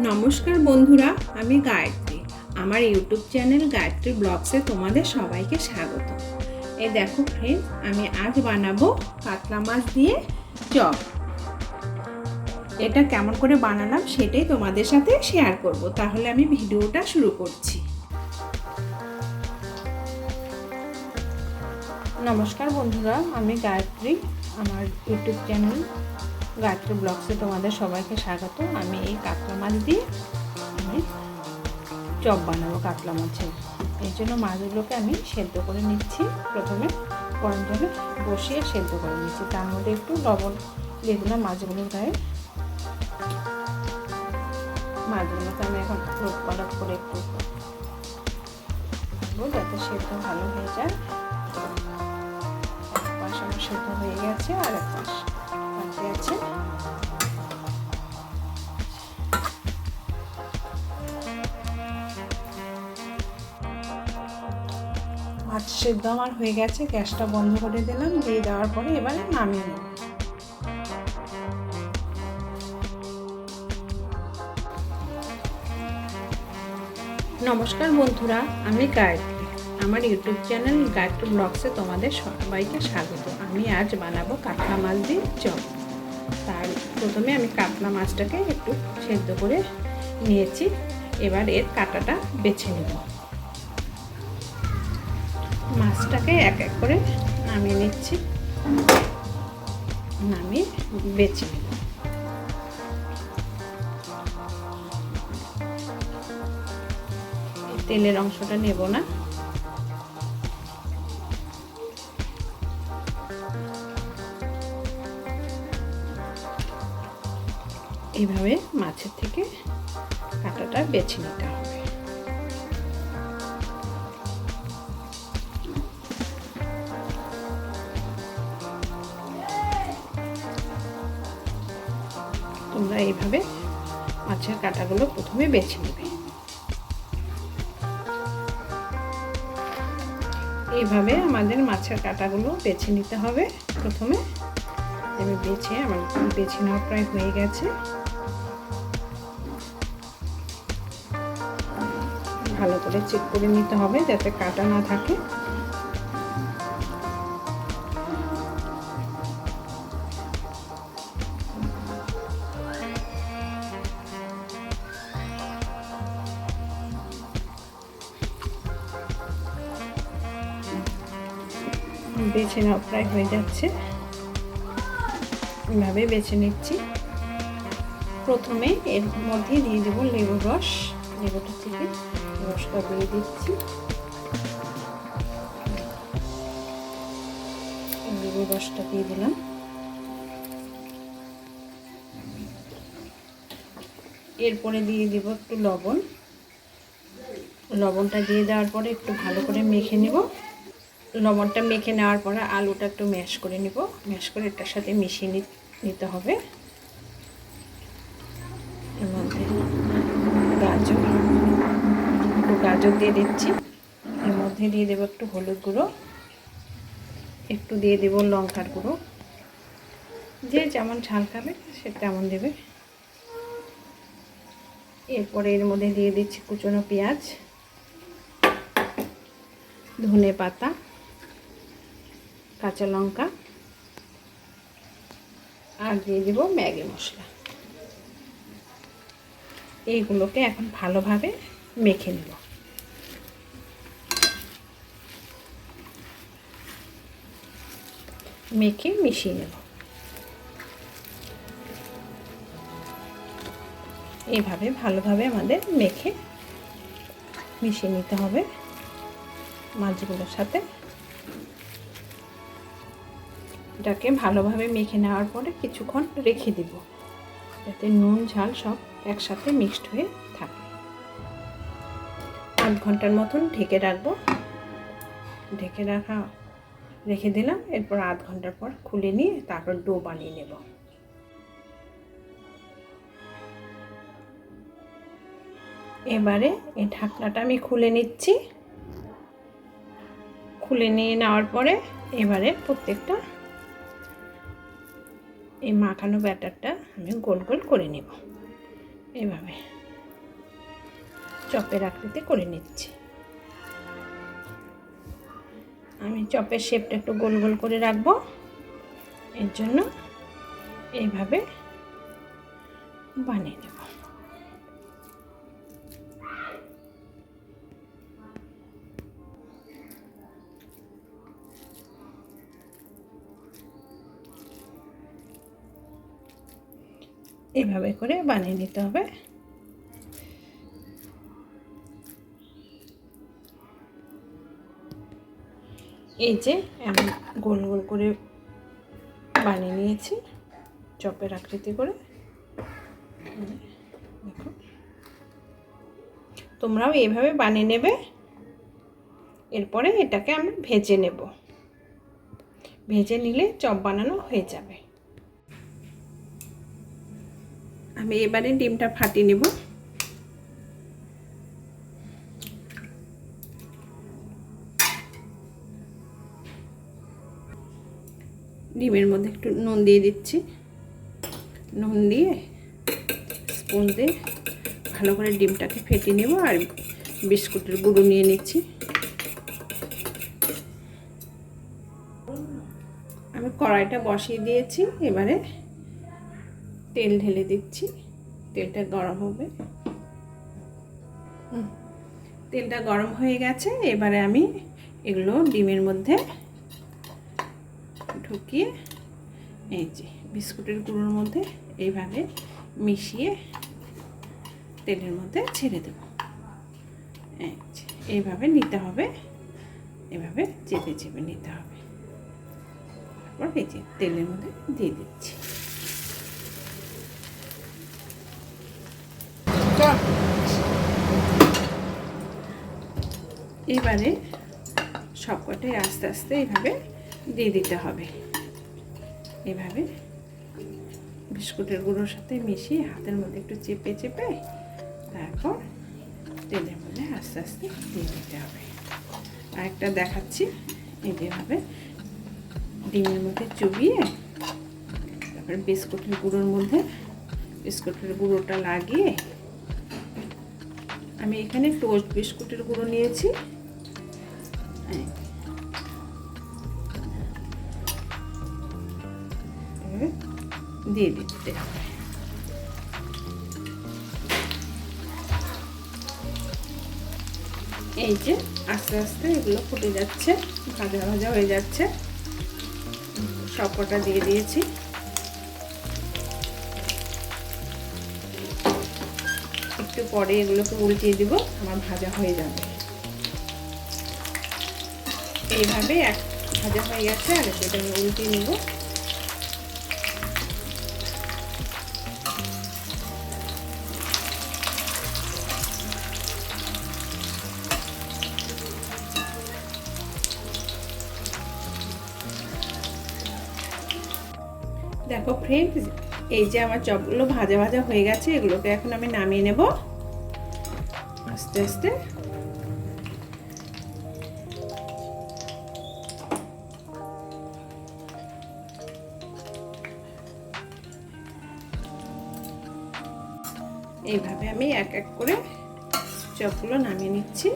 নমস্কার বন্ধুরা, আমি গায়ত্রী। আমার ইউটিউব চ্যানেল গায়ত্রী ব্লগসে তোমাদের সবাইকে স্বাগত। এই দেখো ফ্রেন্ডস, আমি আজ বানাবো কাতলা মাছ দিয়ে চপ। এটা কেমন করে বানালাম সেটাই তোমাদের সাথে শেয়ার করব। তাহলে আমি ভিডিওটা শুরু করছি। নমস্কার বন্ধুরা, আমি গায়ত্রী। আমার ইউটিউব চ্যানেল গায়ত্রী ব্লগসে তোমাদের সবাইকে স্বাগত। আমি এই কাতলা মাছ দিয়ে চপ বানাবো কাতলা মাছের। এই জন্য মাছগুলোকে আমি সেদ্ধ করে নিচ্ছি। প্রথমে গরম জলে বসিয়ে সেদ্ধ করে নিচ্ছি। তার মধ্যে একটু লবণ দিয়ে দিলাম মাছগুলোর গায়ে। মাছগুলোকে আমি এখন উলট পালট করে একটু যাতে সেদ্ধ ভালো হয়ে যায়। এক পাশ আমার সেদ্ধ হয়ে গেছে, আর এক পাশ বাকি আছে। মাছ সেদ্ধ আমার হয়ে গেছে, গ্যাসটা বন্ধ করে দিলাম। দিয়ে দেওয়ার পরে এবারে নামিয়ে নেব। নমস্কার বন্ধুরা, আমি গায়ত্রী। আমার ইউটিউব চ্যানেল গায়ত্রী ব্লগসে তোমাদের সবাইকে স্বাগত। আমি আজ বানাবো কাতলা মাছ দিয়ে চপ। তার প্রথমে আমি কাতলা মাছটাকে একটু সেদ্ধ করে নিয়েছি। এবার এর কাঁটাটা বেছে নেব। মাছটাকে এক এক করে নামিয়ে নিচ্ছি, নামিয়ে বেছে নেব। তেলের অংশটা নেব না। এইভাবে মাছের থেকে কাঁটাটা বেছে নিতে হবে। তোমরা এইভাবে মাছের কাঁটাগুলো প্রথমে বেছে নেবে। এইভাবে আমাদের মাছের কাঁটাগুলো বেছে নিতে হবে। প্রথমে আমি আমার বেছে নেওয়া প্রায় হয়ে গেছে। ভালো করে চেক করে নিতে হবে যাতে কাঁটা না থাকে। বেছে নেওয়া প্রায় হয়ে যাচ্ছে। এভাবে বেছে নিচ্ছি। প্রথমে এর মধ্যে দিয়ে দেবো লেবুর রস। লেবুটা থেকে রসটা দিয়ে দিচ্ছি। লেবুর রসটা দিয়ে দিলাম। এরপরে দিয়ে দেব একটু লবণ। লবণটা দিয়ে দেওয়ার পরে একটু ভালো করে মেখে নেব। লবণটা মেখে নেওয়ার পরে আলুটা একটু ম্যাশ করে নেব। ম্যাশ করে এটার সাথে মিশিয়ে নিতে হবে। এর মধ্যে গাজর দিয়ে দিচ্ছি। এর মধ্যে দিয়ে দেবো একটু হলুদ গুঁড়ো, একটু দিয়ে দেবো লঙ্কার গুঁড়ো। যে যেমন ঝাল খাবে সে তেমন দেবে। এরপরে এর মধ্যে দিয়ে দিচ্ছি কুচনো পেঁয়াজ, ধনে পাতা, কাঁচা লঙ্কা, আর দিয়ে দেব ম্যাগি মশলা। এইগুলোকে এখন ভালোভাবে মেখে নেব। মেখে মিশিয়ে নেব। এইভাবে ভালোভাবে আমাদের মেখে মিশিয়ে নিতে হবে মাছগুলোর সাথে। এটাকে ভালোভাবে মেখে নেওয়ার পরে কিছুক্ষণ রেখে দিব যাতে নুন ঝাল সব একসাথে মিক্সড হয়ে থাকে। 8 ঘন্টার মতন ঢেকে রাখবো। রেখে দিলাম। এরপর 8 ঘন্টার পর খুলে নিয়ে তারপর ডো বানিয়ে নেব। এবারে এই ঢাকনাটা আমি খুলে নিচ্ছি। খুলে নিয়ে নেওয়ার পরে এবারে প্রত্যেকটা এই মাখানো ব্যাটারটা আমি গোল গোল করে নেব, এইভাবে চপের আকৃতি করে নিচ্ছি। আমি চপের শেপটা একটু গোল গোল করে রাখবো, এর জন্য এইভাবে বানিয়ে নেব। এইভাবে করে বানিয়ে নিতে হবে। এই যে আমি গোল গোল করে বানিয়ে নিয়েছি চপের আকৃতি করে। দেখো, তোমরাও এইভাবে বানিয়ে নেবে। এরপরে এটাকে আমি ভেজে নেব, ভেজে নিলে চপ বানানো হয়ে যাবে। আমি এবারে ডিমটা ফাটিয়ে নেব। ডিমের মধ্যে একটু নুন দিয়ে দিচ্ছি, নুন দিয়ে স্পুন দিয়ে ভালো করে ডিমটাকে ফেটিয়ে নেব। আর বিস্কুটের গুঁড়ো নিয়ে নিচ্ছি। আমি কড়াইটা বসিয়ে দিয়েছি, এবারে তেল ঢেলে দিচ্ছি। তেলটা গরম হবে, তেলটা গরম হয়ে গেছে। এবারে আমি এগুলো ডিমের মধ্যে ঢুকিয়ে এই যে বিস্কুটের গুঁড়োর মধ্যে এইভাবে মিশিয়ে তেলের মধ্যে ছেড়ে দেব। এইভাবে নিতে হবে, এভাবে চেপে চেপে নিতে হবে। তারপর এই যে তেলের মধ্যে দিয়ে দিচ্ছি। এবারে সবকটাই আস্তে আস্তে এইভাবে দিয়ে দিতে হবে। এভাবে বিস্কুটের গুঁড়োর সাথে মিশিয়ে হাতের মধ্যে একটু চেপে চেপে তারপর তেলের মধ্যে আস্তে আস্তে দিয়ে দিতে হবে। আর একটা দেখাচ্ছি, এইভাবে ডিমের মধ্যে চুবিয়ে তারপরে বিস্কুটের গুঁড়োর মধ্যে বিস্কুটের গুঁড়োটা লাগিয়ে, আমি এখানে টোস্ট বিস্কুটের গুঁড়ো নিয়েছি, দিয়ে দিতে হবে। এই যে আস্তে আস্তে এগুলো ফুটে যাচ্ছে, ভাজা ভাজা হয়ে যাচ্ছে। সবকটা দিয়ে দিয়েছি। একটু পরে এগুলোকে উল্টিয়ে দিব, আমার ভাজা হয়ে যাবে। এইভাবে এক ভাজা হয়ে গেছে, আর এটা আমি উল্টিয়ে নিব। দেখো ফ্রেন্ডস, এই যে আমার চপগুলো ভাজা ভাজা হয়ে গেছে, এগুলোকে এখন আমি নামিয়ে নেব আস্তে আস্তে। এইভাবে আমি এক এক করে চপগুলো নামিয়ে নিচ্ছি।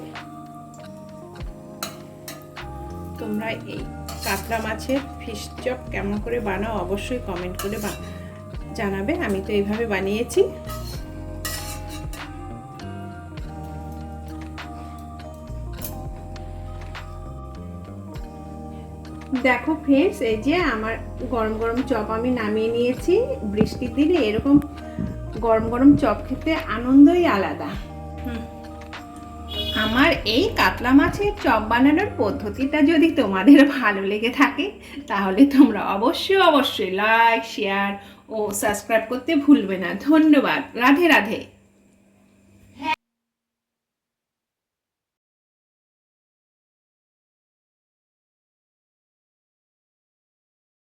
তোমরা এই কাতলা মাছের ফিশ চপ কেমন করে বানাও অবশ্যই কমেন্ট করে জানাবে। আমি তো এইভাবে বানিয়েছি। দেখো ফ্রেন্ডস, এই যে আমার গরম গরম চপ আমি নামিয়ে নিয়েছি। বৃষ্টির দিনে এরকম গরম গরম চপ খেতে আনন্দই আলাদা। আমার এই কাতলা মাছের চপ বানানোর পদ্ধতিটা যদি তোমাদের ভালো লেগে থাকে তাহলে তোমরা অবশ্যই লাইক, শেয়ার ও সাবস্ক্রাইব করতে ভুলবে না। ধন্যবাদ। রাধে রাধে।